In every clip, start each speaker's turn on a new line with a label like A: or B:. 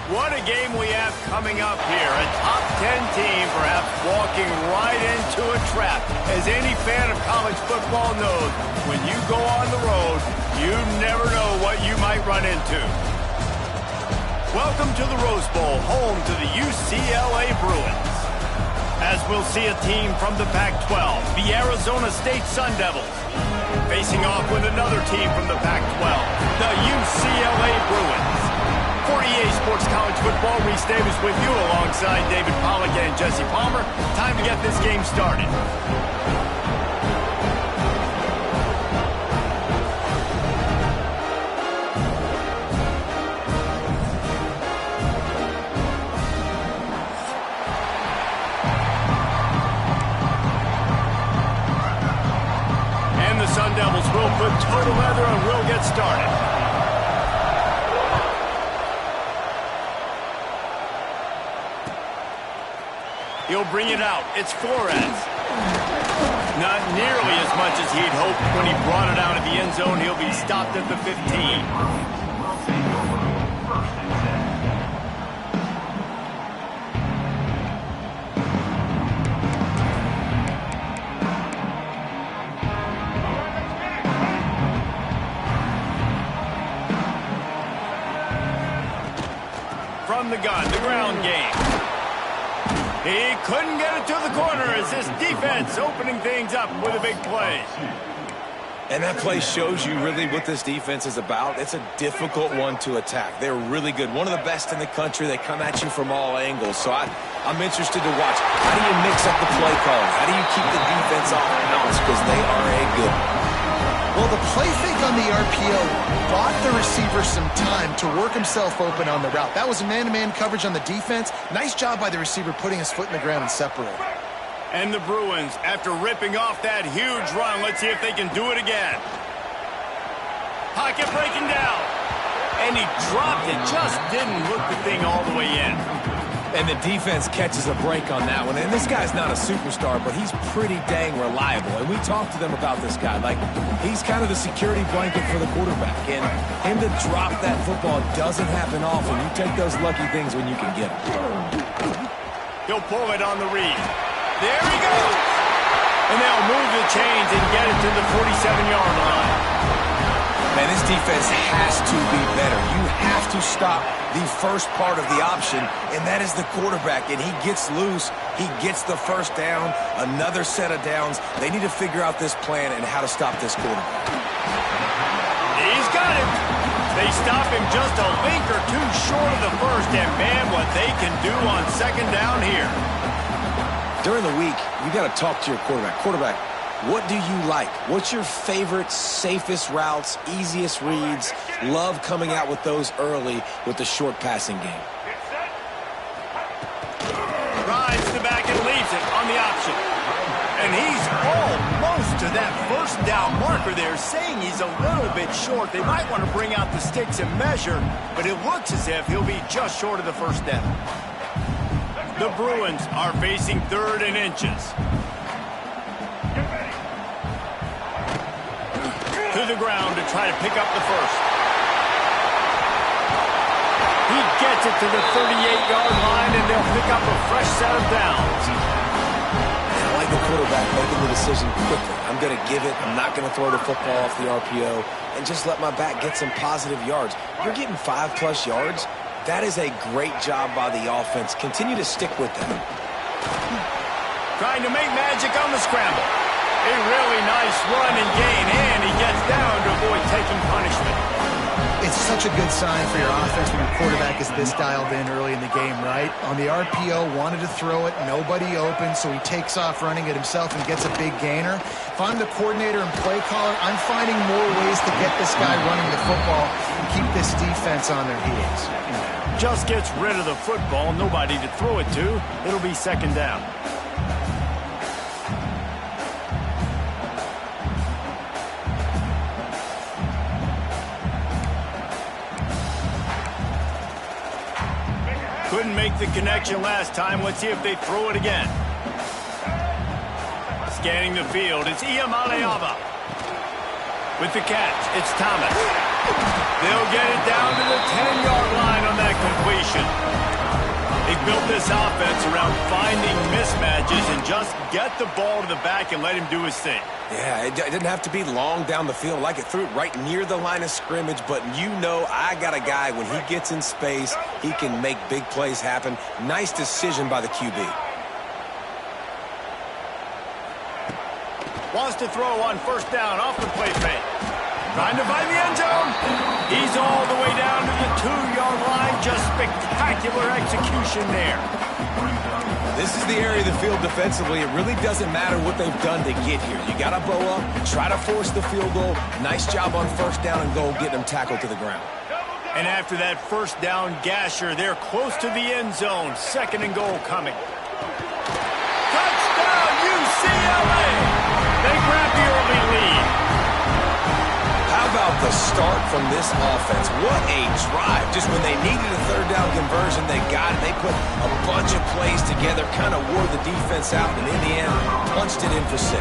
A: What a game we have coming up here. A top 10 team perhaps walking right into a trap. As any fan of college football knows, when you go on the road, you never know what you might run into. Welcome to the Rose Bowl, home to the UCLA Bruins. As we'll see a team from the Pac-12, the Arizona State Sun Devils, facing off with another team from the Pac-12, the UCLA Bruins. 48 Sports College Football, Reese Davis with you alongside David Pollack and Jesse Palmer. Time to get this game started. And the Sun Devils will put total leather and will get started. He'll bring it out. It's Flores. Not nearly as much as he'd hoped when he brought it out of the end zone. He'll be stopped at the 15. From the gun, the ground game. He couldn't get it to the corner as this defense opening things up with a big play.
B: And that play shows you really what this defense is about. It's a difficult one to attack. They're really good. One of the best in the country. They come at you from all angles. So I'm interested to watch. How do you mix up the play calling? How do you keep the defense off balance? Because they are a good one.
C: Well, the play fake on the RPO bought the receiver some time to work himself open on the route. That was a man-to-man coverage on the defense. Nice job by the receiver putting his foot in the ground and separating.
A: And the Bruins, after ripping off that huge run, let's see if they can do it again. Pocket breaking down. And he dropped it, just didn't look the thing all the way in.
B: And the defense catches a break on that one. And this guy's not a superstar, but he's pretty dang reliable. And we talked to them about this guy. Like, he's kind of the security blanket for the quarterback. And him to drop that football doesn't happen often. You take those lucky things when you can get them.
A: He'll pull it on the read. There he goes. And they'll move the chains and get it to the 47-yard line.
B: Man, this defense has to be better. You have to stop the first part of the option, and that is the quarterback. And he gets loose. He gets the first down, another set of downs. They need to figure out this plan and how to stop this quarterback.
A: He's got it. They stop him just a link or two short of the first, and man, what they can do on second down here.
B: During the week, you got to talk to your quarterback. Quarterback, what do you like? What's your favorite, safest routes, easiest reads? Love coming out with those early with the short passing game.
A: Rides the back and leaves it on the option. And he's almost to that first down marker there, saying he's a little bit short. They might want to bring out the sticks and measure, but it looks as if he'll be just short of the first down. The Bruins are facing 3rd and inches. To the ground to try to pick up the first. He gets it to the 38-yard line, and they'll pick up a fresh set of downs.
B: I like the quarterback making the decision quickly. I'm going to give it. I'm not going to throw the football off the RPO and just let my back get some positive yards. You're getting 5+ yards. That is a great job by the offense. Continue to stick with them.
A: Trying to make magic on the scramble. A really nice run and gain, and he gets down to avoid taking punishment.
C: It's such a good sign for your offense when your quarterback is this dialed in early in the game, right? On the RPO, wanted to throw it, nobody open, so he takes off running it himself and gets a big gainer. If I'm the coordinator and play caller, I'm finding more ways to get this guy running the football and keep this defense on their heels.
A: Just gets rid of the football, nobody to throw it to. It'll be second down. Couldn't make the connection last time. Let's see if they throw it again. Scanning the field, it's Iamaleava. With the catch, it's Thomas. They'll get it down to the 10-yard line on that completion. They built this offense around finding mismatches and just get the ball to the back and let him do his thing.
B: Yeah, it didn't have to be long down the field. Like it threw it right near the line of scrimmage, but you know I got a guy, when he gets in space, he can make big plays happen. Nice decision by the QB.
A: Wants to throw on first down off the play fake. Trying to find the end zone. He's all the way down to the 2-yard line. Just spectacular execution there.
B: This is the area of the field defensively. It really doesn't matter what they've done to get here. You got to bow up, try to force the field goal. Nice job on first down and goal, getting them tackled to the ground.
A: And after that first down gasher, they're close to the end zone. 2nd and goal coming. Touchdown, UCLA! They grab the early lead.
B: How about the start from this offense? What a drive. Just when they needed a 3rd down conversion, they got it. They put a bunch of plays together, kind of wore the defense out, and in the end, punched it in for 6.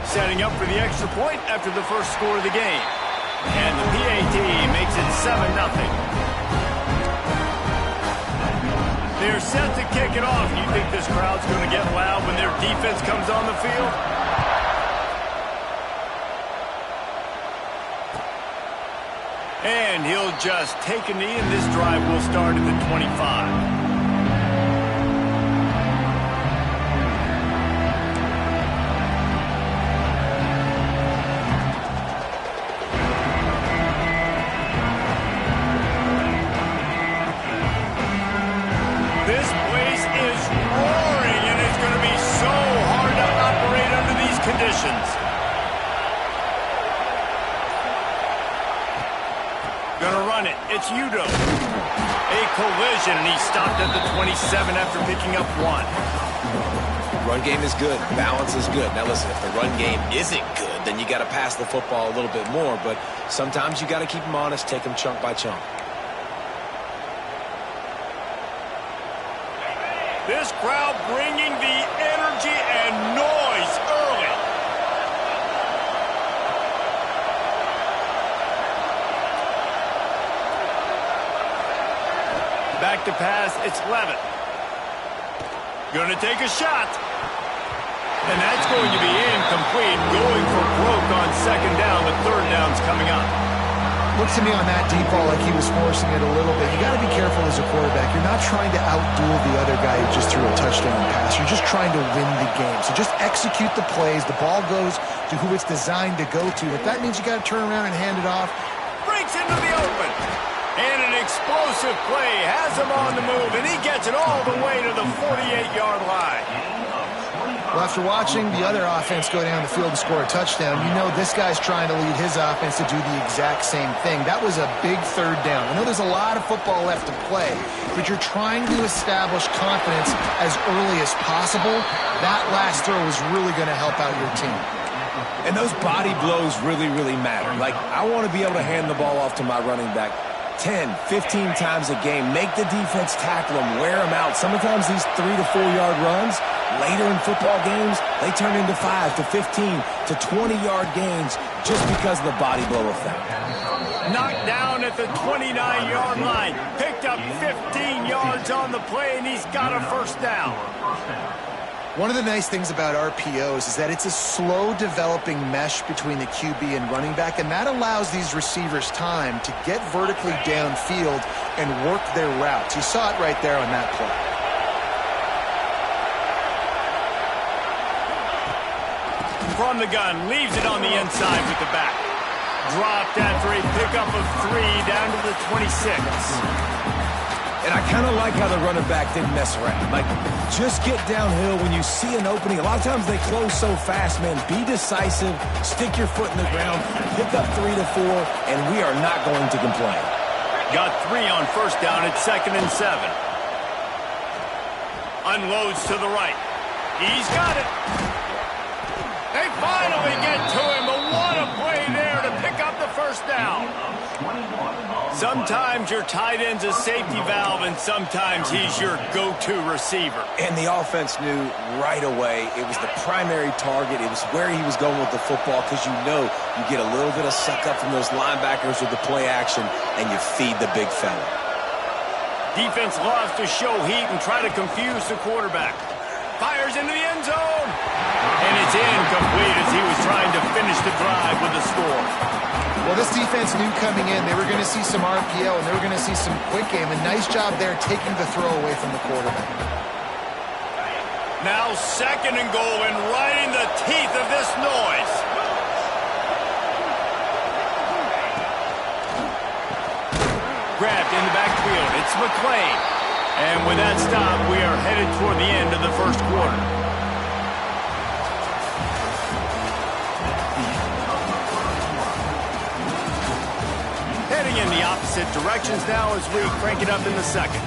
A: Setting up for the extra point after the first score of the game. And the PAT makes it 7-0. They're set to kick it off. You think this crowd's going to get loud when their defense comes on the field? And he'll just take a knee, and this drive will start at the 25. This place is roaring, and it's going to be so hard to operate under these conditions. Gonna run it. It's Udo. A collision, and he stopped at the 27 after picking up 1.
B: Run game is good. Balance is good. Now listen, if the run game isn't good, then you got to pass the football a little bit more. But sometimes you got to keep them honest, take them chunk by chunk.
A: This crowd bringing the energy and noise early. Back to pass, it's Levitt. Gonna take a shot. And that's going to be incomplete. Going for broke on 2nd down. The 3rd down's coming up.
C: Looks to me on that deep ball like he was forcing it a little bit. You got to be careful as a quarterback. You're not trying to outduel the other guy who just threw a touchdown pass. You're just trying to win the game. So just execute the plays. The ball goes to who it's designed to go to. If that means you got to turn around and hand it off.
A: Breaks into the open. And an explosive play has him on the move, and he gets it all the way to the 48-yard line.
C: Well, after watching the other offense go down the field and score a touchdown, you know this guy's trying to lead his offense to do the exact same thing. That was a big 3rd down. I know there's a lot of football left to play, but you're trying to establish confidence as early as possible. That last throw is really going to help out your team.
B: And those body blows really, really matter. Like, I want to be able to hand the ball off to my running back 10, 15 times a game. Make the defense tackle them, wear them out. Sometimes these 3 to 4 yard runs, later in football games, they turn into 5 to 15 to 20-yard gains just because of the body blow effect.
A: Knocked down at the 29-yard line. Picked up 15 yards on the play, and he's got a 1st down.
C: One of the nice things about RPOs is that it's a slow-developing mesh between the QB and running back, and that allows these receivers time to get vertically downfield and work their routes. You saw it right there on that play.
A: From the gun, leaves it on the inside with the back. Dropped after a pickup of 3 down to the 26.
B: And I kind of like how the running back didn't mess around. Like, just get downhill when you see an opening. A lot of times they close so fast, man. Be decisive, stick your foot in the ground, pick up 3 to 4, and we are not going to complain.
A: Got 3 on 1st down at 2nd and 7. Unloads to the right. He's got it. They finally get to him, but what a play there to pick up the 1st down. Sometimes your tight end's a safety valve, and sometimes he's your go-to receiver.
B: And the offense knew right away it was the primary target. It was where he was going with the football, because you know you get a little bit of suck up from those linebackers with the play action, and you feed the big fella.
A: Defense loves to show heat and try to confuse the quarterback. Fires into the end zone. And it's incomplete as he was trying to finish the drive with a score.
C: Well, this defense knew coming in they were going to see some RPO and they were going to see some quick game. A nice job there taking the throw away from the quarterback.
A: Now 2nd and goal, and right in the teeth of this noise. Grabbed in the backfield. It's McClain. And with that stop, we are headed toward the end of the first quarter. Heading in the opposite directions now as we crank it up in the second.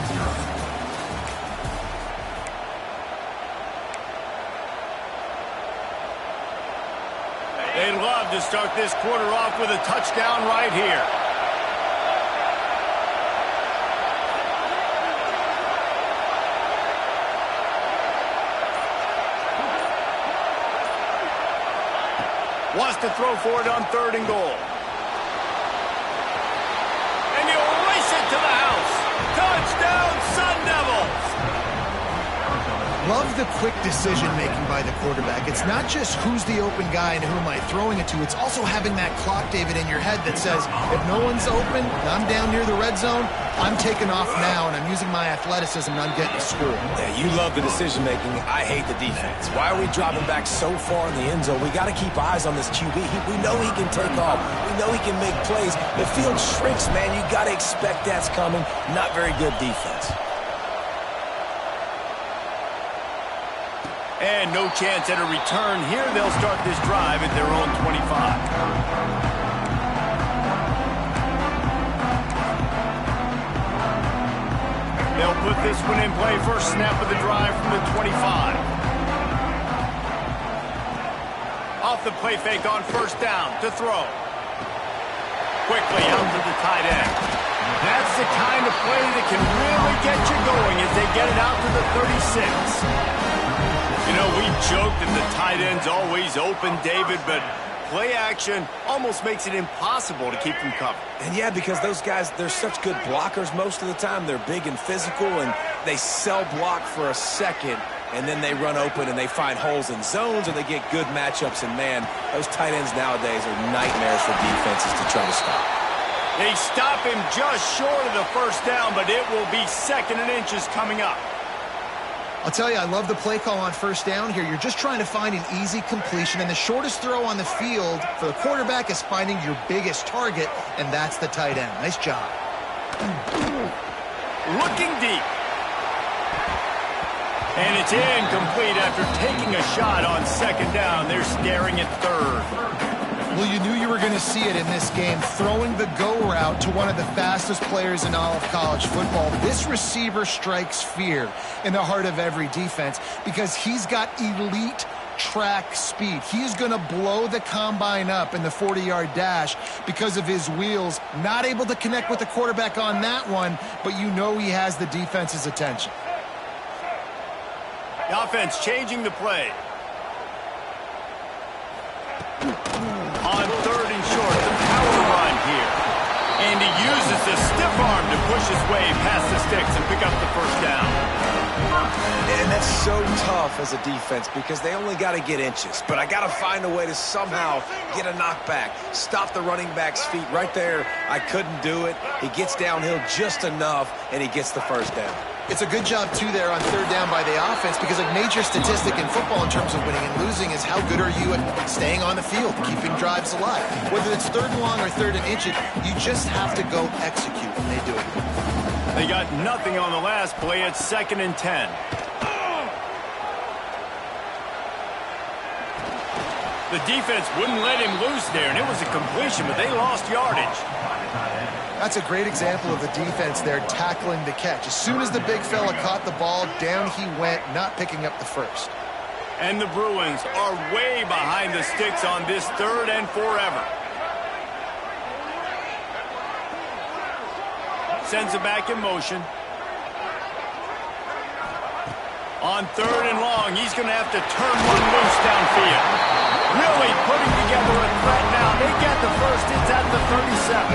A: They'd love to start this quarter off with a touchdown right here. Wants to throw for it on 3rd and goal. And he'll race it to the house. Touchdown, Sun Devils!
C: Love the quick decision-making by the quarterback. It's not just who's the open guy and who am I throwing it to. It's also having that clock, David, in your head that says, if no one's open, I'm down near the red zone, I'm taking off now, and I'm using my athleticism, and I'm getting a score.
B: Yeah, you love the decision-making. I hate the defense. Why are we dropping back so far in the end zone? We got to keep eyes on this QB. We know he can take off. We know he can make plays. The field shrinks, man. You got to expect that's coming. Not very good defense.
A: And no chance at a return here. They'll start this drive at their own 25. They'll put this one in play. First snap of the drive from the 25. Off the play fake on 1st down to throw. Quickly out to the tight end. That's the kind of play that can really get you going as they get it out to the 36. You know, we joke that the tight end's always open, David, but play action almost makes it impossible to keep them covered.
B: And yeah, because those guys, they're such good blockers most of the time. They're big and physical, and they sell block for a second, and then they run open and they find holes in zones, or they get good matchups. And man, those tight ends nowadays are nightmares for defenses to try to stop.
A: They stop him just short of the 1st down, but it will be 2nd and inches coming up.
C: I'll tell you, I love the play call on 1st down here. You're just trying to find an easy completion, and the shortest throw on the field for the quarterback is finding your biggest target, and that's the tight end. Nice job.
A: Looking deep. And it's incomplete after taking a shot on 2nd down. They're staring at 3rd.
C: Well, you knew you were going to see it in this game, throwing the go route to one of the fastest players in all of college football. This receiver strikes fear in the heart of every defense because he's got elite track speed. He is going to blow the combine up in the 40-yard dash because of his wheels. Not able to connect with the quarterback on that one, but you know he has the defense's attention.
A: The offense changing the play. On 3rd and short, the power run here. And he uses the stiff arm to push his way past the sticks and pick up the 1st down.
B: And that's so tough as a defense because they only got to get inches. But I got to find a way to somehow get a knockback, stop the running back's feet. Right there, I couldn't do it. He gets downhill just enough, and he gets the 1st down.
C: It's a good job, too, there on 3rd down by the offense because a major statistic in football in terms of winning and losing is how good are you at staying on the field, keeping drives alive. Whether it's 3rd and long or 3rd and inches, you just have to go execute, and they do it.
A: They got nothing on the last play. It's 2nd and 10. The defense wouldn't let him loose there, and it was a completion, but they lost yardage.
C: That's a great example of the defense there tackling the catch. As soon as the big fella caught the ball, down he went, not picking up the 1st.
A: And the Bruins are way behind the sticks on this 3rd and forever. Sends it back in motion. On 3rd and long, he's going to have to turn one loose downfield. Really putting together a threat now. They get the first. It's at the 37.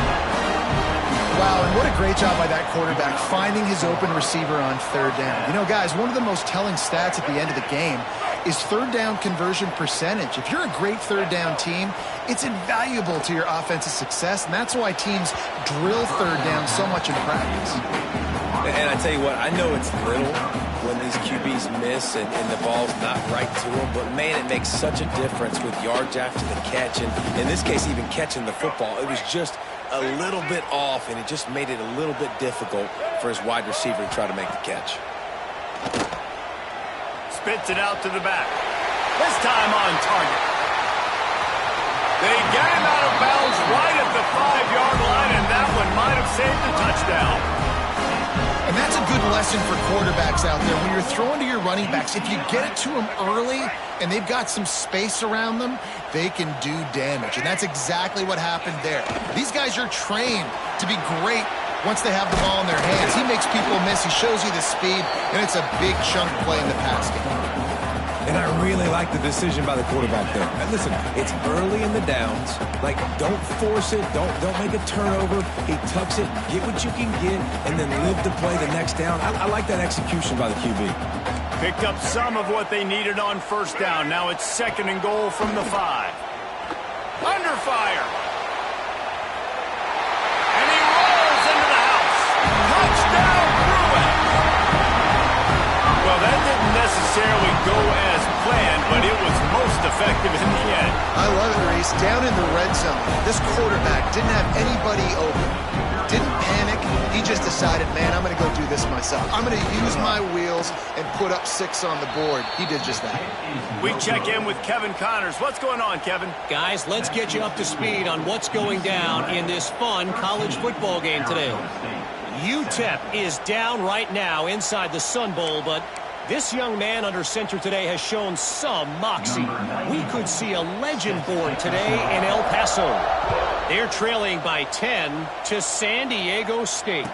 C: Wow, and what a great job by that quarterback, finding his open receiver on 3rd down. You know, guys, one of the most telling stats at the end of the game is 3rd down conversion percentage. If you're a great 3rd down team, it's invaluable to your offensive success, and that's why teams drill 3rd down so much in practice.
B: And I tell you what, I know it's little when these QBs miss and the ball's not right to them, but man, it makes such a difference with yards after the catch, and in this case, even catching the football. It was just a little bit off, and it just made it a little bit difficult for his wide receiver to try to make the catch.
A: Spits it out to the back. This time on target. They get him out of bounds right at the 5-yard line, and that one might have saved the touchdown.
C: And that's a good lesson for quarterbacks out there. When you're throwing to your running backs, if you get it to them early and they've got some space around them, they can do damage. And that's exactly what happened there. These guys are trained to be great once they have the ball in their hands. He makes people miss. He shows you the speed, and it's a big chunk play in the pass game.
B: And I really like the decision by the quarterback there. And listen, it's early in the downs. Like, don't force it. Don't make a turnover. He tucks it, get what you can get, and then live to play the next down. I like that execution by the QB.
A: Picked up some of what they needed on 1st down. Now it's 2nd and goal from the 5. Under fire. And he rolls into the house. Touchdown, Bruins. Well, that didn't necessarily go as planned, but it was most effective in the end.
C: I love it, Reese. Down in the red zone, this quarterback didn't have anybody open. Didn't panic. He just decided, man, I'm going to go do this myself. I'm going to use my wheels and put up 6 on the board. He did just that.
A: We check in with Kevin Connors. What's going on, Kevin?
D: Guys, let's get you up to speed on what's going down in this fun college football game today. UTEP is down right now inside the Sun Bowl, but this young man under center today has shown some moxie. We could see a legend born today in El Paso. They're trailing by 10 to San Diego State.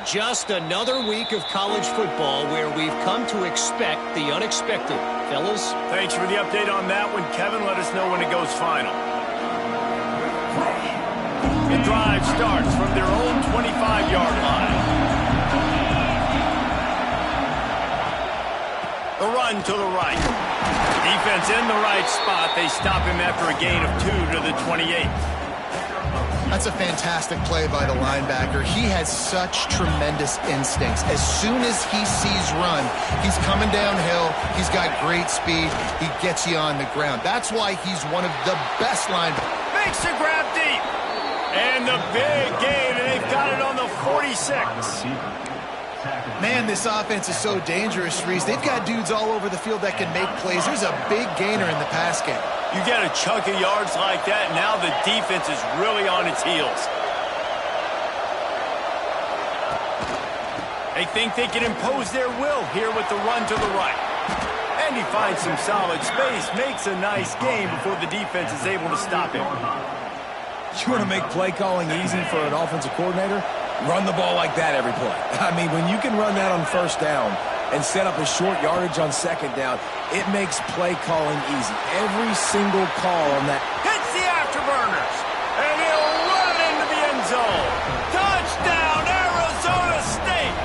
D: Just another week of college football where we've come to expect the unexpected. Fellas?
A: Thanks for the update on that one, Kevin. Let us know when it goes final. The drive starts from their own 25-yard line. The run to the right. Defense in the right spot. They stop him after a gain of 2 to the 28.
C: That's a fantastic play by the linebacker. He has such tremendous instincts. As soon as he sees run, he's coming downhill. He's got great speed. He gets you on the ground. That's why he's one of the best linebackers.
A: Makes the grab deep. And the big gain, and they've got it on the 46.
C: Man, this offense is so dangerous, Reese. They've got dudes all over the field that can make plays. There's a big gainer in the pass game.
A: You get a chunk of yards like that, now the defense is really on its heels. They think they can impose their will here with the run to the right. And he finds some solid space, makes a nice game before the defense is able to stop him.
B: You want to make play calling easy for an offensive coordinator? Run the ball like that every play. I mean, when you can run that on 1st down and set up a short yardage on 2nd down, it makes play calling easy. Every single call on that.
A: Hits the afterburners, and he'll run into the end zone. Touchdown, Arizona State!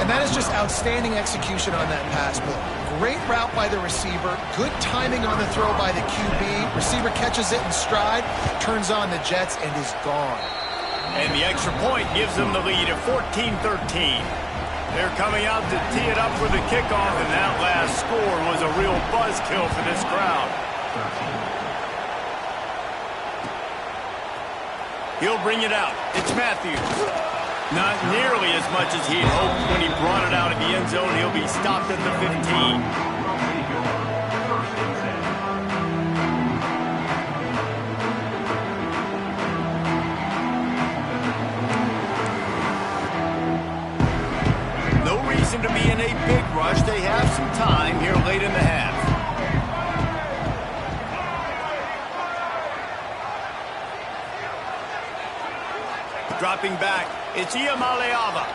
C: And that is just outstanding execution on that pass play. Great route by the receiver, good timing on the throw by the QB. Receiver catches it in stride, turns on the jets, and is gone.
A: And the extra point gives them the lead at 14-13. They're coming out to tee it up for the kickoff, and that last score was a real buzzkill for this crowd. He'll bring it out. It's Matthews. Not nearly as much as he'd hoped when he brought it out of the end zone. He'll be stopped at the 15. To be in a big rush. They have some time here late in the half. Dropping back, it's Iamaleava.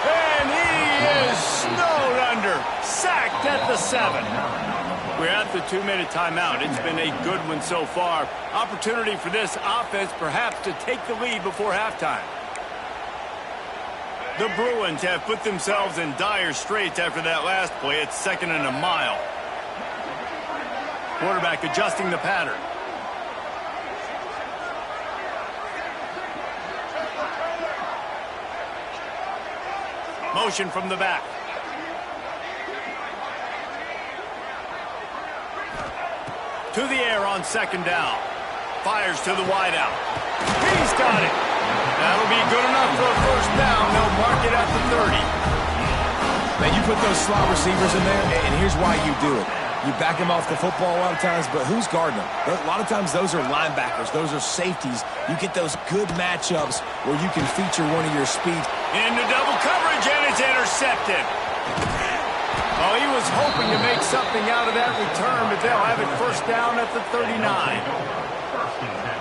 A: And he is snowed under. Sacked at the 7. We're at the 2-minute timeout. It's been a good one so far. Opportunity for this offense perhaps to take the lead before halftime. The Bruins have put themselves in dire straits after that last play. It's 2nd and a mile. Quarterback adjusting the pattern. Motion from the back. To the air on 2nd down. Fires to the wideout. He's got it. That'll be good enough for a 1st down. They'll mark it at the 30.
B: Now, you put those slot receivers in there, and here's why you do it. You back them off the football a lot of times, but who's guarding them? A lot of times those are linebackers. Those are safeties. You get those good matchups where you can feature one of your speeds.
A: Into double coverage, and it's intercepted. Oh, he was hoping to make something out of that return, but they'll have it 1st down at the 39.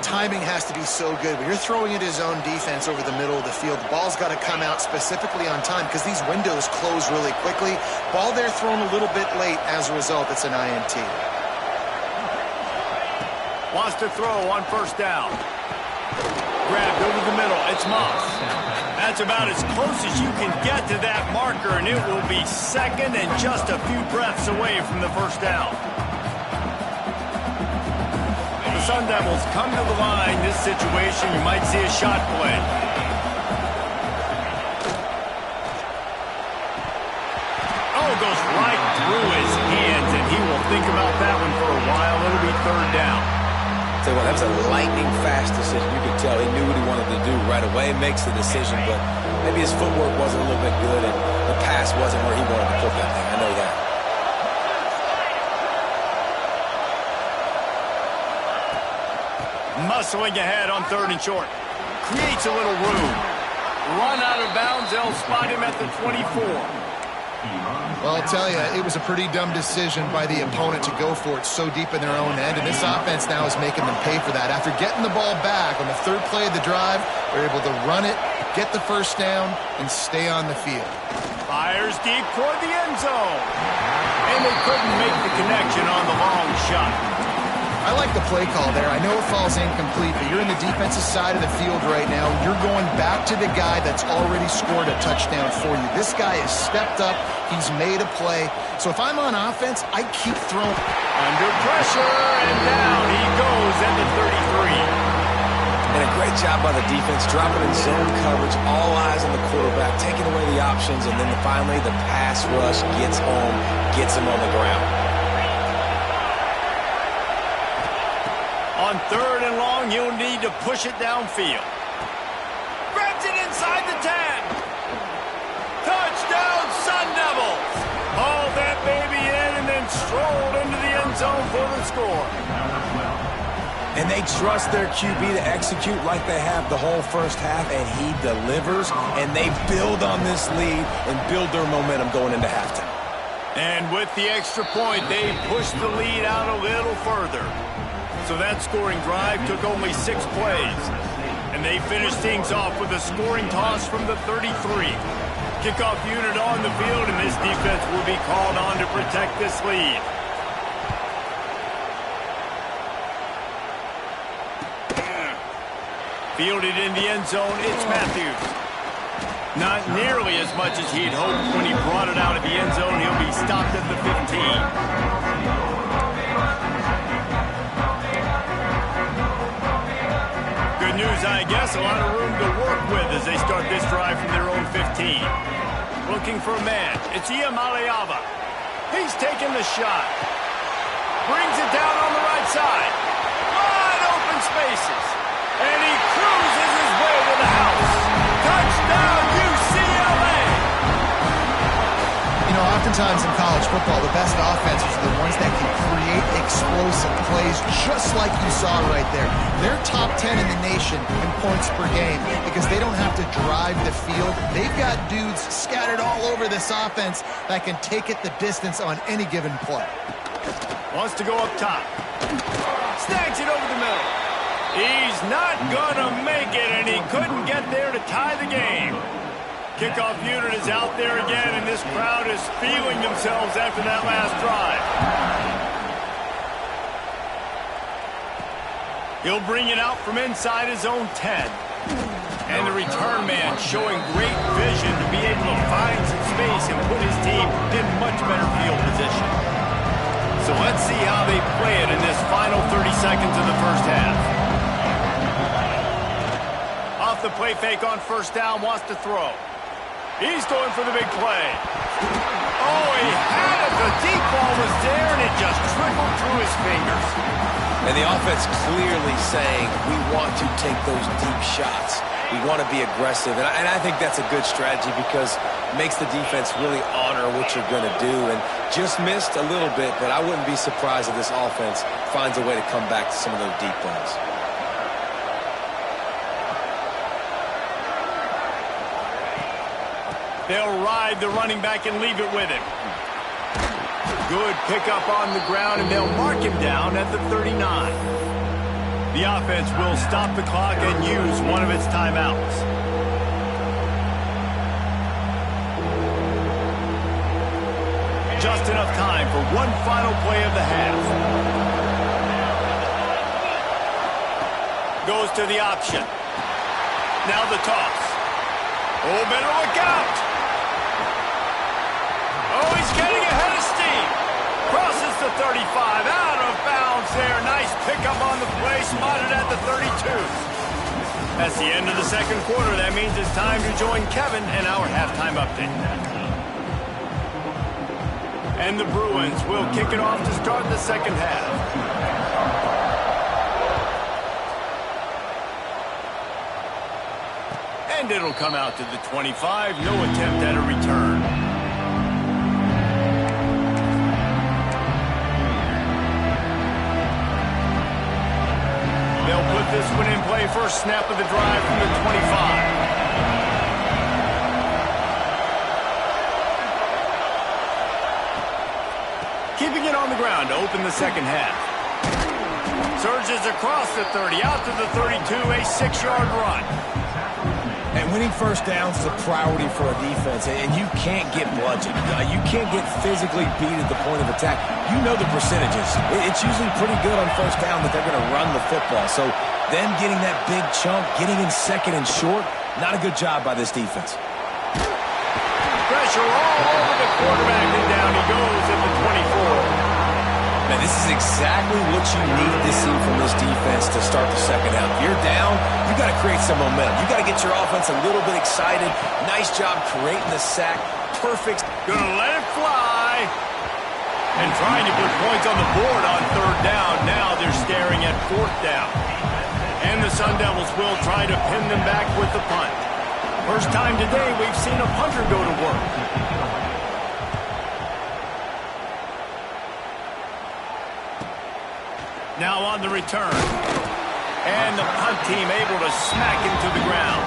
C: Timing has to be so good. When you're throwing at his own defense over the middle of the field, the ball's got to come out specifically on time because these windows close really quickly. Ball there thrown a little bit late. As a result, it's an INT.
A: Wants to throw on 1st down. Grabbed over the middle. It's Moss. That's about as close as you can get to that marker, and it will be 2nd and just a few breaths away from the 1st down. The Sun Devils come to the line. This situation, you might see a shot play. Oh, goes right through his hands, and he will think about that one for a while. It'll be 3rd down.
B: Tell you what, that was a lightning-fast decision. You could tell he knew what he wanted to do right away. Makes the decision, but maybe his footwork wasn't a little bit good, and the pass wasn't where he wanted to put that thing. I know that.
A: Muscling ahead on 3rd and short. Creates a little room. Run out of bounds. They'll spot him at the 24.
C: Well, I'll tell you, it was a pretty dumb decision by the opponent to go for it so deep in their own end, and this offense now is making them pay for that. After getting the ball back on the 3rd play of the drive, they're able to run it, get the 1st down, and stay on the field.
A: Fires deep toward the end zone. And they couldn't make the connection on the long shot.
C: I like the play call there. I know it falls incomplete, but you're in the defensive side of the field right now. You're going back to the guy that's already scored a touchdown for you. This guy has stepped up. He's made a play. So if I'm on offense, I keep throwing.
A: Under pressure, and down he goes at the 33.
B: And a great job by the defense, dropping in zone coverage, all eyes on the quarterback, taking away the options, and then finally the pass rush gets home, gets him on the ground.
A: On 3rd and long, you'll need to push it downfield. Grabs it inside the 10. Touchdown, Sun Devils. Hauled that baby in and then strolled into the end zone for the score.
B: And they trust their QB to execute like they have the whole 1st half, and he delivers, and they build on this lead and build their momentum going into halftime.
A: And with the extra point, they pushed the lead out a little further. So that scoring drive took only 6 plays. And they finished things off with a scoring toss from the 33. Kickoff unit on the field, and this defense will be called on to protect this lead. Fielded in the end zone, it's Matthews. Not nearly as much as he'd hoped when he brought it out of the end zone. He'll be stopped at the 15. Good news, I guess. A lot of room to work with as they start this drive from their own 15. Looking for a man. It's Iamaleava. He's taking the shot. Brings it down on the right side. Wide open spaces. And he cruises his way to the house. Touchdown, UCLA!
C: You know, oftentimes in college football, the best offenses are the ones that can create explosive plays, just like you saw right there. They're top 10 in the nation in points per game because they don't have to drive the field. They've got dudes scattered all over this offense that can take it the distance on any given play.
A: Wants to go up top. Snags it over the middle. He's not gonna make it, and he couldn't get there to tie the game. Kickoff unit is out there again, and this crowd is feeling themselves after that last drive. He'll bring it out from inside his own 10. And the return man showing great vision to be able to find some space and put his team in much better field position. So let's see how they play it in this final 30 seconds of the first half. Off the play fake on first down, wants to throw. He's going for the big play. Oh, he had it. The deep ball was there, and it just trickled through his fingers.
B: And the offense clearly saying, we want to take those deep shots. We want to be aggressive. And I think that's a good strategy because it makes the defense really honor what you're going to do. And just missed a little bit, but I wouldn't be surprised if this offense finds a way to come back to some of those deep things.
A: They'll ride the running back and leave it with him. Good pickup on the ground, and they'll mark him down at the 39. The offense will stop the clock and use one of its timeouts. Just enough time for one final play of the half. Goes to the option. Now the toss. Oh, better look out. Oh, he's getting ahead of steam. Crosses the 35, out of bounds there. Nice pickup on the play, spotted at the 32. That's the end of the second quarter. That means it's time to join Kevin in our halftime update. And the Bruins will kick it off to start the second half. And it'll come out to the 25. No attempt at a return. They'll put this one in play, first snap of the drive from the 25. Keeping it on the ground to open the second half. Surges across the 30, out to the 32, a 6-yard run.
B: And winning first downs is a priority for a defense, and you can't get bludgeoned. You can't get physically beat at the point of attack. You know the percentages. It's usually pretty good on first down that they're going to run the football. So them getting that big chunk, getting in second and short, not a good job by this defense.
A: Pressure all over the quarterback, and down he goes at the 24.
B: Man, this is exactly what you need to see from this defense to start the second half. If you're down, you got to create some momentum. You got to get your offense a little bit excited. Nice job creating the sack. Perfect.
A: Gonna let it fly. And trying to put points on the board on third down. Now they're staring at fourth down. And the Sun Devils will try to pin them back with the punt. First time today we've seen a punter go to work. Now on the return. And the punt team able to smack him to the ground.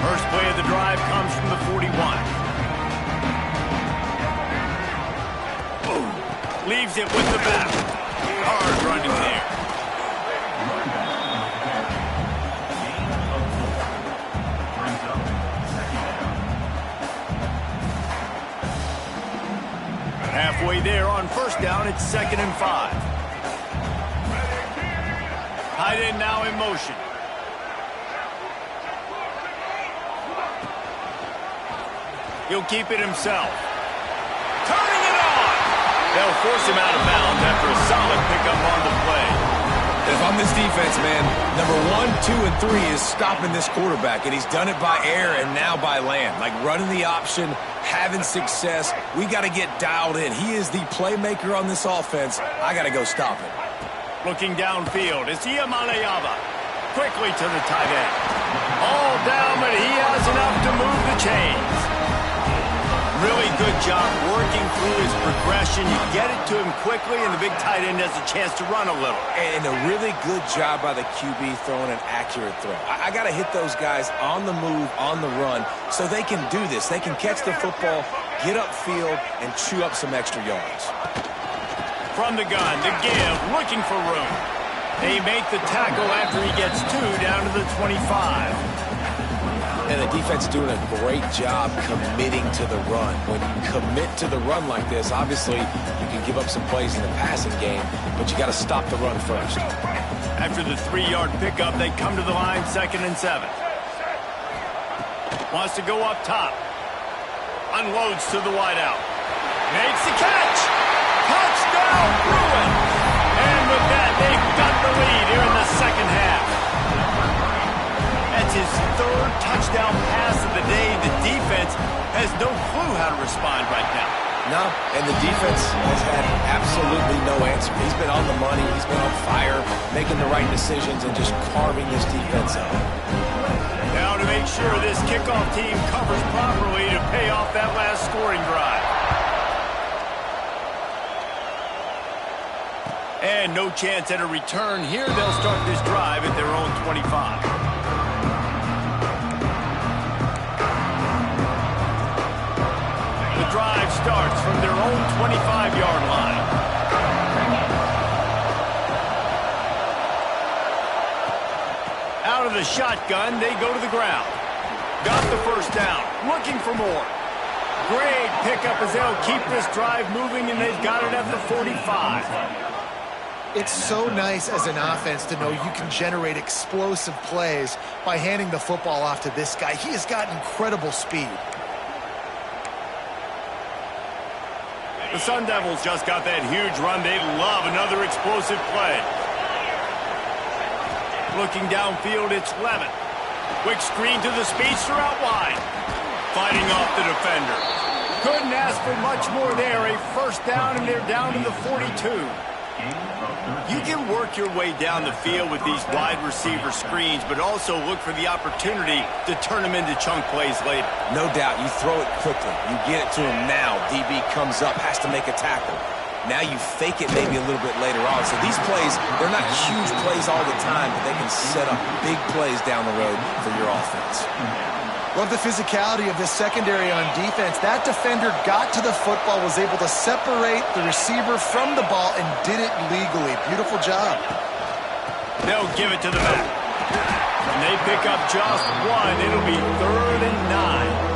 A: First play of the drive comes from the 41. Boom. Leaves it with the back. Hard running there. Halfway there on first down, it's 2nd and 5. Tight end now in motion. He'll keep it himself. Turning it on! They'll force him out of bounds after a solid pickup on the play.
B: If I'm this defense, man, number 1, 2, and 3 is stopping this quarterback, and he's done it by air and now by land. Like running the option, having success. We got to get dialed in. He is the playmaker on this offense. I got to go stop him.
A: Looking downfield, it's Iamaleava. Quickly to the tight end. All down, but he has enough to move the chains. Really good job working through his progression. You get it to him quickly, and the big tight end has a chance to run a little.
B: And a really good job by the QB throwing an accurate throw. I got to hit those guys on the move, on the run, so they can do this. They can catch the football, get upfield, and chew up some extra yards.
A: From the gun, the give, looking for room. They make the tackle after he gets 2 down to the 25.
B: And the defense doing a great job committing to the run. When you commit to the run like this, obviously you can give up some plays in the passing game, but you got to stop the run first.
A: After the 3-yard pickup, they come to the line 2nd and 7. Wants to go up top. Unloads to the wideout. Makes the catch. Touchdown, Bruins. And with that, they've got the lead here in the second half. That's his 3rd touchdown pass of the day. The defense has no clue how to respond right now.
B: No, and the defense has had absolutely no answer. He's been on the money. He's been on fire, making the right decisions and just carving this defense up.
A: Now to make sure this kickoff team covers properly to pay off that last scoring drive. And no chance at a return here. They'll start this drive at their own 25. The drive starts from their own 25-yard line. Out of the shotgun, they go to the ground. Got the first down, looking for more. Great pickup as they'll keep this drive moving, and they've got it at the 45.
C: It's so nice as an offense to know you can generate explosive plays by handing the football off to this guy. He has got incredible speed.
A: The Sun Devils just got that huge run. They love another explosive play. Looking downfield, it's Levin. Quick screen to the speedster out wide. Fighting off the defender. Couldn't ask for much more there. A first down, and they're down to the 42. You can work your way down the field with these wide receiver screens, but also look for the opportunity to turn them into chunk plays later.
B: No doubt, you throw it quickly. You get it to him now. DB comes up, has to make a tackle. Now you fake it maybe a little bit later on. So these plays, they're not huge plays all the time, but they can set up big plays down the road for your offense.
C: Love the physicality of this secondary on defense. That defender got to the football, was able to separate the receiver from the ball, and did it legally. Beautiful job.
A: They'll give it to the back. And they pick up just 1. It'll be 3rd and 9.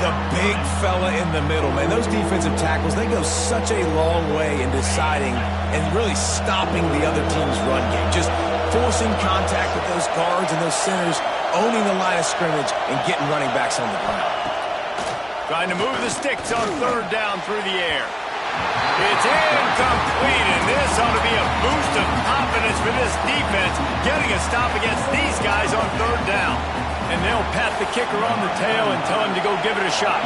B: The big fella in the middle, man. Those defensive tackles, they go such a long way in deciding and really stopping the other team's run game. Just forcing contact with those guards and those centers, owning the line of scrimmage, and getting running backs on the ground.
A: Trying to move the sticks on 3rd down through the air. It's incomplete, and this ought to be a boost of confidence for this defense, getting a stop against these guys on 3rd down. And they'll pat the kicker on the tail and tell him to go give it a shot.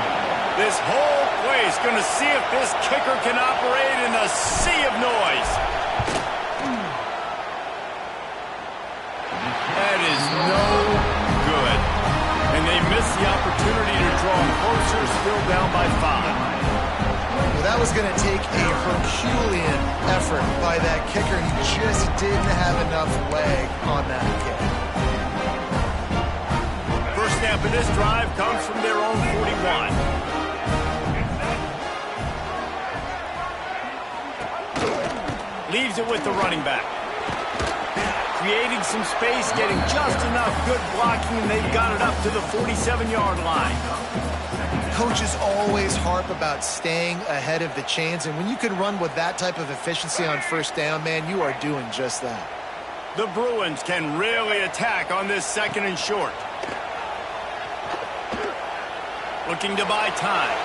A: This whole place going to see if this kicker can operate in the sea of noise. That is no good. And they miss the opportunity to draw closer, still down by 5.
C: Well, that was going to take a Herculean effort by that kicker. He just didn't have enough leg on that kick.
A: First snap of this drive comes from their own 41. Leaves it with the running back. Creating some space, getting just enough good blocking, and they've got it up to the 47-yard line.
C: Coaches always harp about staying ahead of the chains, and when you can run with that type of efficiency on 1st down, man, you are doing just that.
A: The Bruins can really attack on this 2nd and short. Looking to buy time.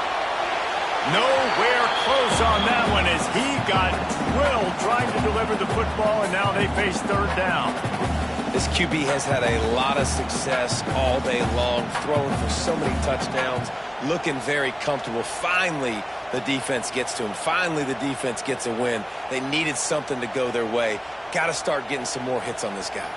A: Nowhere close on that one as he got drilled trying to deliver the football, and now they face 3rd down.
B: This QB has had a lot of success all day long, throwing for so many touchdowns, looking very comfortable. Finally, the defense gets to him. Finally, the defense gets a win. They needed something to go their way. Got to start getting some more hits on this guy.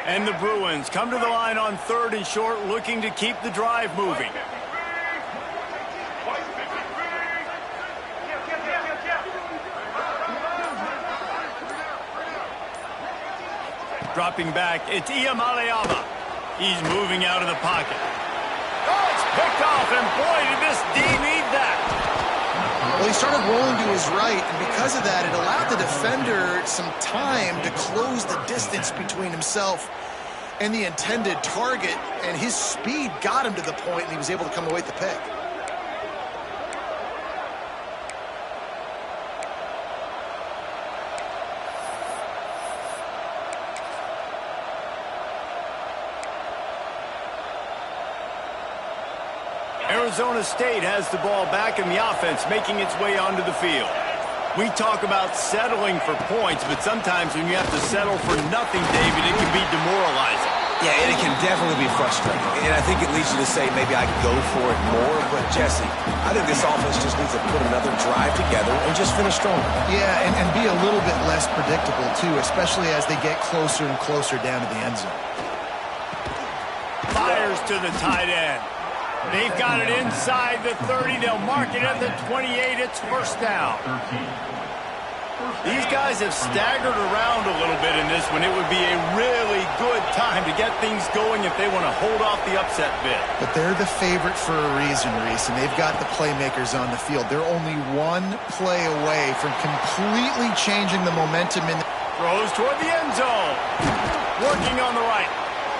A: And the Bruins come to the line on 3rd and short, looking to keep the drive moving. Dropping back, it's Iamaleava. He's moving out of the pocket. Oh, it's picked off, and boy, did this D need that.
C: Well, he started rolling to his right, and because of that, it allowed the defender some time to close the distance between himself and the intended target, and his speed got him to the point, and he was able to come away with the pick.
A: Arizona State has the ball back in the offense, making its way onto the field. We talk about settling for points, but sometimes when you have to settle for nothing, David, it can be demoralizing.
B: Yeah, and it can definitely be frustrating. And I think it leads you to say maybe I could go for it more. But, Jesse, I think this offense just needs to put another drive together and just finish stronger.
C: Yeah, and be a little bit less predictable, too, especially as they get closer and closer down to the end zone.
A: Fires to the tight end. They've got it inside the 30. They'll mark it at the 28. It's first down. These guys have staggered around a little bit in this one. It would be a really good time to get things going if they want to hold off the upset bid.
C: But they're the favorite for a reason, Reese, and they've got the playmakers on the field. They're only one play away from completely changing the momentum in the...
A: Throws toward the end zone. Working on the right.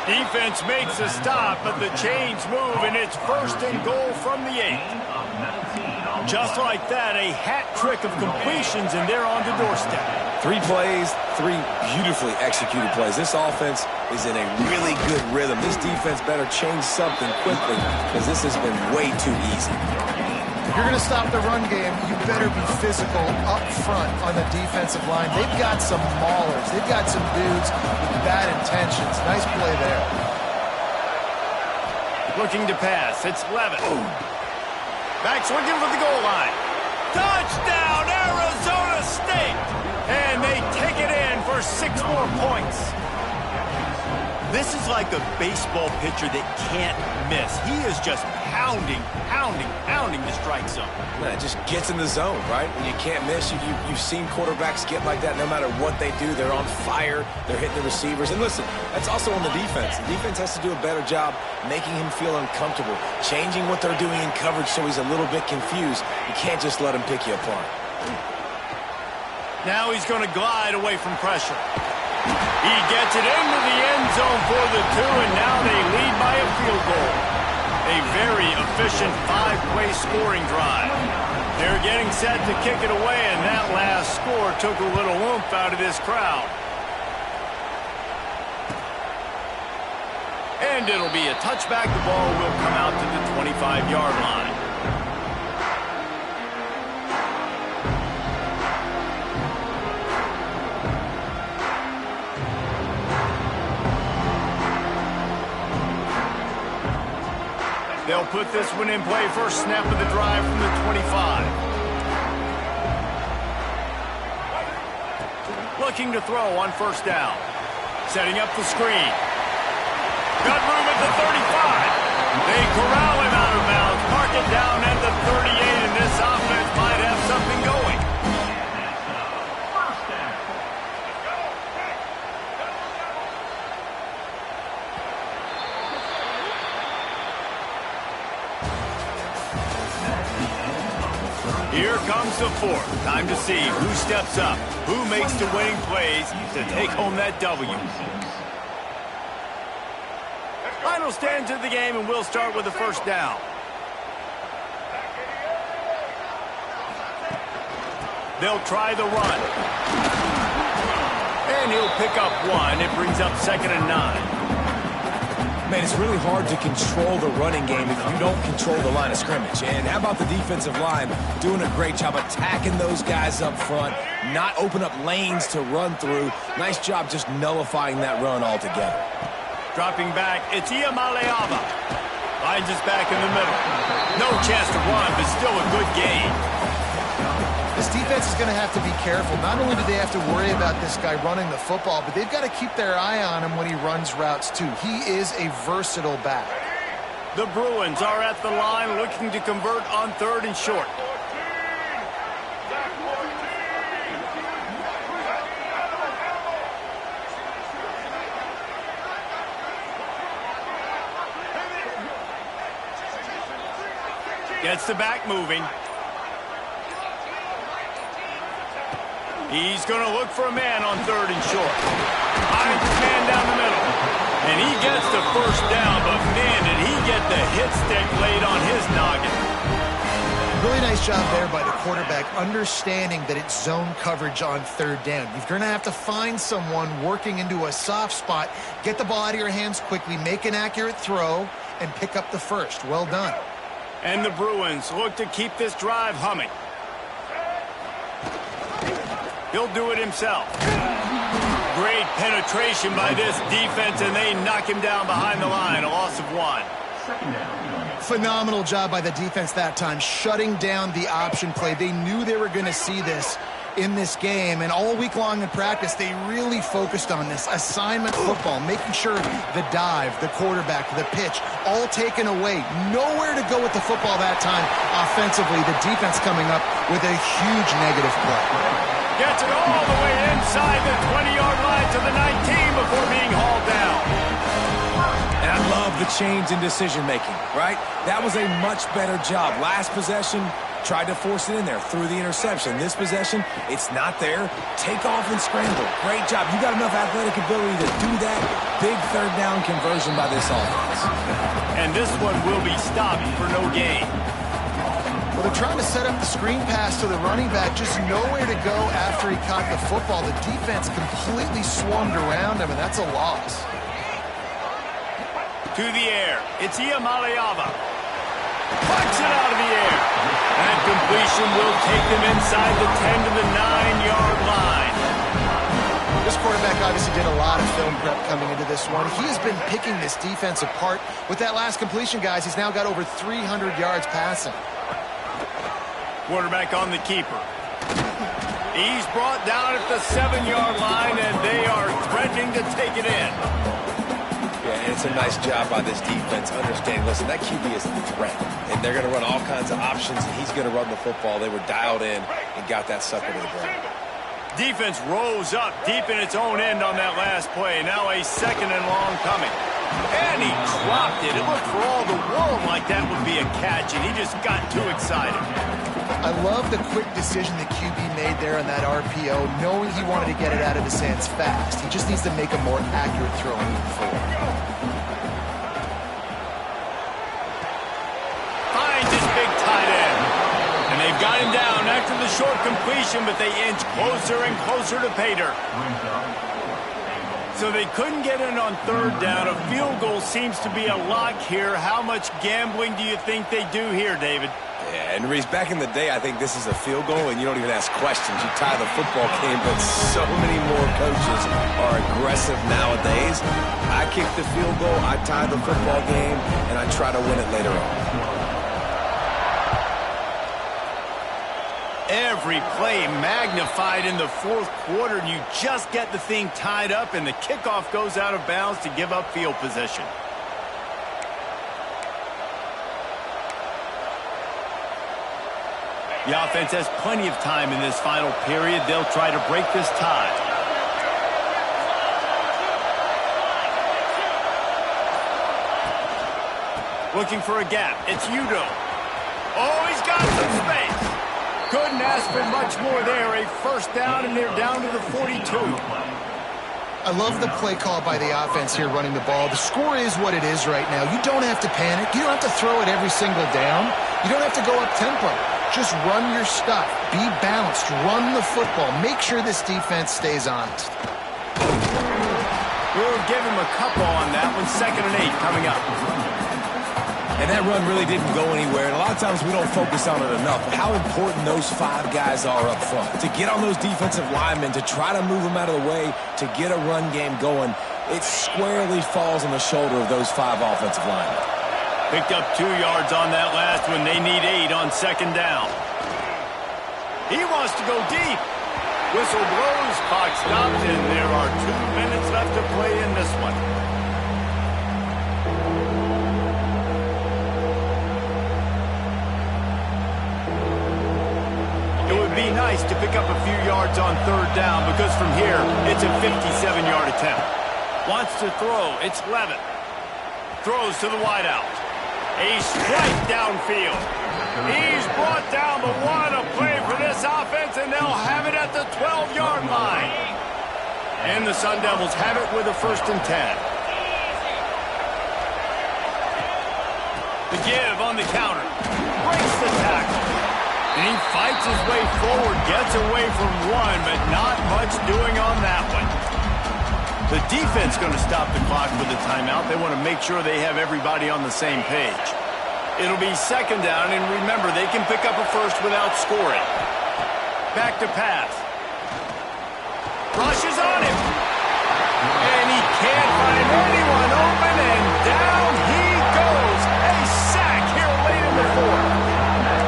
A: Defense makes a stop, but the chains move, and it's 1st and goal from the 8. Just like that, a hat trick of completions, and they're on the doorstep.
B: 3 plays, 3 beautifully executed plays. This offense is in a really good rhythm. This defense better change something quickly because this has been way too easy.
C: If you're going to stop the run game, you better be physical up front on the defensive line. They've got some maulers. They've got some dudes with bad intentions. Nice play there.
A: Looking to pass. It's Levitt. Back swinging for the goal line. Touchdown, Arizona State! And they take it in for 6 more points. This is like a baseball pitcher that can't miss. He is just pounding the strike zone.
B: Man, it just gets in the zone, right? When you can't miss, you've seen quarterbacks get like that no matter what they do. They're on fire. They're hitting the receivers. And listen, that's also on the defense. The defense has to do a better job making him feel uncomfortable, changing what they're doing in coverage so he's a little bit confused. You can't just let him pick you apart.
A: Now he's going to glide away from pressure. He gets it into the end zone for the 2, and now they lead by a field goal. A very efficient 5-play scoring drive. They're getting set to kick it away, and that last score took a little oomph out of this crowd. And it'll be a touchback. The ball will come out to the 25-yard line. They'll put this one in play. First snap of the drive from the 25. Looking to throw on first down. Setting up the screen. Got room at the 35. They corral him out of bounds. Mark it down at the 38, and this offense might have something going. Here comes the 4th. Time to see who steps up, who makes the winning plays to take home that W. Final stands of the game, and we'll start with the first down. They'll try the run. And he'll pick up 1. It brings up 2nd and 9.
B: Man, it's really hard to control the running game if you don't control the line of scrimmage. And how about the defensive line doing a great job attacking those guys up front, not open up lanes to run through. Nice job just nullifying that run altogether.
A: Dropping back, it's Iamaleava. Finds us back in the middle. No chance to run, but still a good gain.
C: This defense is going to have to be careful. Not only do they have to worry about this guy running the football, but they've got to keep their eye on him when he runs routes too. He is a versatile back.
A: The Bruins are at the line looking to convert on 3rd and short. Gets the back moving. He's going to look for a man on 3rd and short. Finds his man down the middle. And he gets the first down, but man, did he get the hit stick laid on his noggin.
C: Really nice job there by the quarterback, understanding that it's zone coverage on 3rd down. You're going to have to find someone working into a soft spot, get the ball out of your hands quickly, make an accurate throw, and pick up the first. Well done.
A: And the Bruins look to keep this drive humming. He'll do it himself. Great penetration by this defense, and they knock him down behind the line. A loss of 1.
C: Phenomenal job by the defense that time, shutting down the option play. They knew they were going to see this in this game, and all week long in practice, they really focused on this assignment football, making sure the dive, the quarterback, the pitch, all taken away. Nowhere to go with the football that time offensively. The defense coming up with a huge negative play.
A: Gets it all the way inside the 20-yard line to the 19 before being hauled down.
B: And I love the change in decision-making, right? That was a much better job. Last possession, tried to force it in there through the interception. This possession, it's not there. Take off and scramble. Great job. You got enough athletic ability to do that. Big 3rd down conversion by this offense.
A: And this one will be stopped for no gain.
C: Well, they're trying to set up the screen pass to the running back, just nowhere to go after he caught the football. The defense completely swarmed around him, and that's a loss.
A: To the air. It's Iamaleava. Punch it out of the air. That completion will take them inside the 10 to the 9-yard line.
C: This quarterback obviously did a lot of film prep coming into this one. He has been picking this defense apart. With that last completion, guys, he's now got over 300 yards passing.
A: Quarterback on the keeper. He's brought down at the 7-yard line, and they are threatening to take it in.
B: Yeah, and it's a nice job by this defense understanding, listen, that QB is a threat, and they're going to run all kinds of options, and he's going to run the football. They were dialed in and got that sucker to the ground.
A: Defense rose up deep in its own end on that last play. Now a 2nd and long coming. And he dropped it. It looked for all the world like that would be a catch, and he just got too excited.
C: I love the quick decision the QB made there on that RPO, knowing he wanted to get it out of his hands fast. He just needs to make a more accurate throw moving forward.
A: Finds his big tight end. And they've got him down after the short completion, but they inch closer and closer to pay dirt. So they couldn't get in on 3rd down. A field goal seems to be a lock here. How much gambling do you think they do here, David?
B: Yeah, and Reese, back in the day, I think this is a field goal, and you don't even ask questions. You tie the football game, but so many more coaches are aggressive nowadays. I kick the field goal, I tie the football game, and I try to win it later on.
A: Every play magnified in the 4th quarter, and you just get the thing tied up, and the kickoff goes out of bounds to give up field position. The offense has plenty of time in this final period. They'll try to break this tie. Looking for a gap. It's Udo. Oh, he's got some space. Couldn't ask for much more there. A 1st down, and they're down to the 42.
C: I love the play call by the offense here running the ball. The score is what it is right now. You don't have to panic. You don't have to throw it every single down. You don't have to go up tempo. Just run your stuff. Be balanced. Run the football. Make sure this defense stays honest.
A: We'll give him a couple on that one. 2nd and 8 coming up.
B: And that run really didn't go anywhere. And a lot of times we don't focus on it enough. But how important those 5 guys are up front. To get on those defensive linemen, to try to move them out of the way, to get a run game going, it squarely falls on the shoulder of those 5 offensive linemen.
A: Picked up 2 yards on that last one. They need 8 on 2nd down. He wants to go deep. Whistle blows, clock stops, and there are 2 minutes left to play in this one. It would be nice to pick up a few yards on third down because from here, it's a 57-yard attempt. Wants to throw, it's Levitt. Throws to the wideout. A strike downfield. He's brought down the one, a play for this offense, and they'll have it at the 12-yard line. And the Sun Devils have it with a 1st and 10. The give on the counter. Breaks the tackle. And he fights his way forward, gets away from one, but not much doing on that one. The defense going to stop the clock with a timeout. They want to make sure they have everybody on the same page. It'll be 2nd down, and remember, they can pick up a first without scoring. Back to pass. Rushes on him. And he can't find anyone open, and down he goes. A sack here late in the 4th.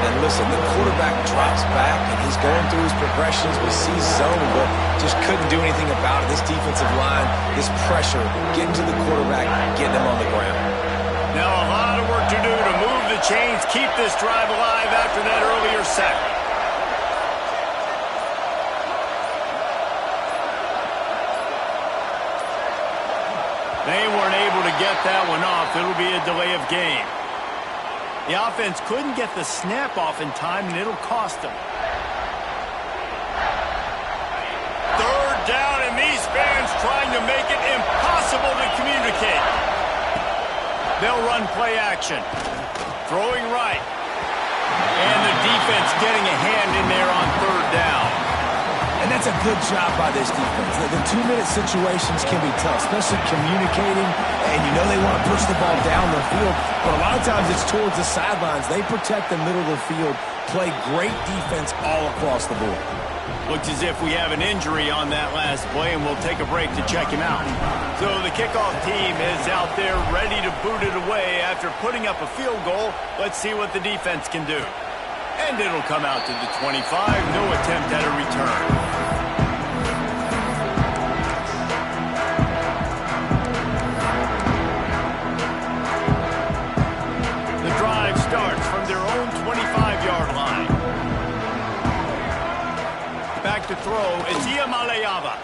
B: And listen, the quarterback drops back, and he's going through his progressions. We see zone, but just couldn't do anything about it. This defensive line, this pressure, getting to the quarterback, getting him on the ground.
A: Now a lot of work to do to move the chains, keep this drive alive after that earlier sack. They weren't able to get that one off. It'll be a delay of game. The offense couldn't get the snap off in time, and it'll cost them. 3rd down, and these fans trying to make it impossible to communicate. They'll run play action. Throwing right. And the defense getting a hand in there on 3rd down.
B: And that's a good job by this defense. The 2-minute situations can be tough, especially communicating, and you know they want to push the ball down the field, but a lot of times it's towards the sidelines. They protect the middle of the field, play great defense all across the board.
A: Looks as if we have an injury on that last play, and we'll take a break to check him out. So the kickoff team is out there ready to boot it away after putting up a field goal. Let's see what the defense can do. And it'll come out to the 25. No attempt at a return. Starts from their own 25-yard line. Back to throw, it's Iamaleava.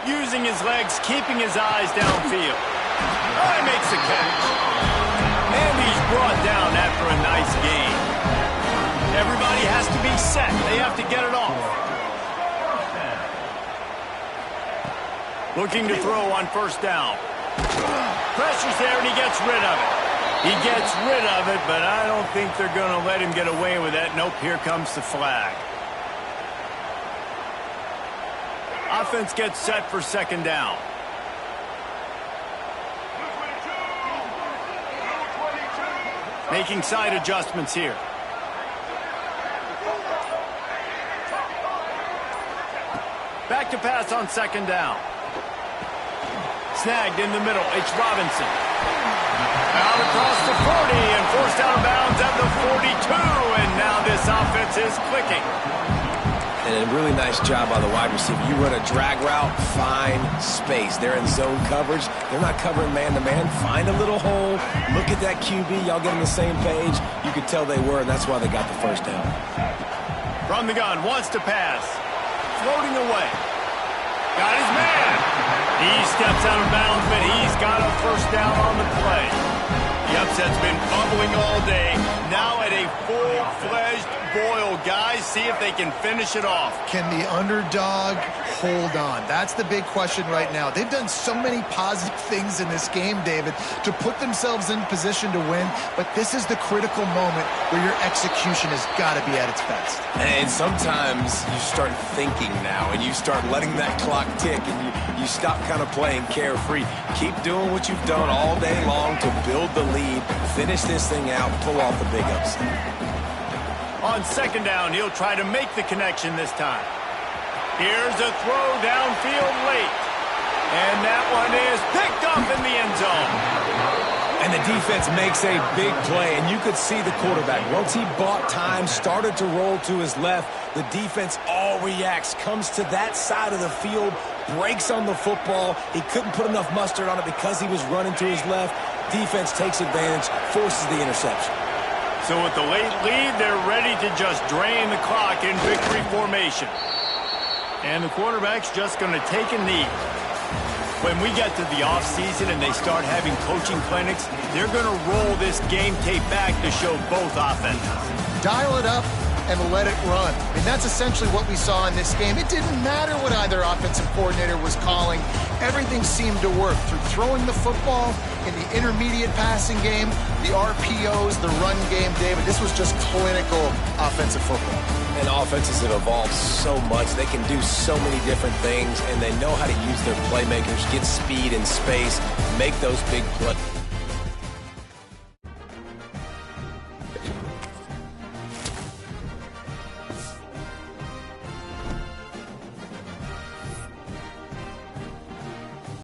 A: Using his legs, keeping his eyes downfield. Oh, he makes the catch. And he's brought down after a nice gain. Everybody has to be set. They have to get it off. Looking to throw on 1st down. Pressure's there, and he gets rid of it. He gets rid of it, but I don't think they're going to let him get away with that. Nope, here comes the flag. Offense gets set for 2nd down. Making side adjustments here. Back to pass on 2nd down. Snagged in the middle. It's Robinson. Out across the 40 and forced out of bounds at the 42. And now this offense is clicking.
B: And a really nice job by the wide receiver. You run a drag route, find space. They're in zone coverage. They're not covering man-to-man. Find a little hole. Look at that QB. Y'all get on the same page. You could tell they were, and that's why they got the 1st down.
A: From the gun, wants to pass. Floating away. Got his man. He steps out of bounds, but he's got a 1st down on the play. The upset's been bubbling all day. Now at a full-fledged boil. Guys, see if they can finish it off.
C: Can the underdog hold on? That's the big question right now. They've done so many positive things in this game, David, to put themselves in position to win, but this is the critical moment where your execution has got to be at its best.
B: And sometimes you start thinking now, and you start letting that clock tick, and you stop kind of playing carefree. Keep doing what you've done all day long to build the lead, finish this thing out, pull off the big upset.
A: On 2nd down, he'll try to make the connection this time. Here's a throw downfield late. And that one is picked up in the end zone.
B: And And the defense makes a big play, and you could see the quarterback. Once he bought time, started to roll to his left, the defense all reacts, comes to that side of the field, breaks on the football. He couldn't put enough mustard on it because he was running to his left. Defense takes advantage, forces the interception.
A: So with the late lead, they're ready to just drain the clock in victory formation. And the quarterback's just going to take a knee. When we get to the offseason and they start having coaching clinics, they're going to roll this game tape back to show both offenses.
C: Dial it up and let it run. And that's essentially what we saw in this game. It didn't matter what either offensive coordinator was calling. Everything seemed to work through throwing the football in the intermediate passing game, the RPOs, the run game, David. This was just clinical offensive football.
B: And offenses have evolved so much. They can do so many different things, and they know how to use their playmakers, get speed and space, make those big plays.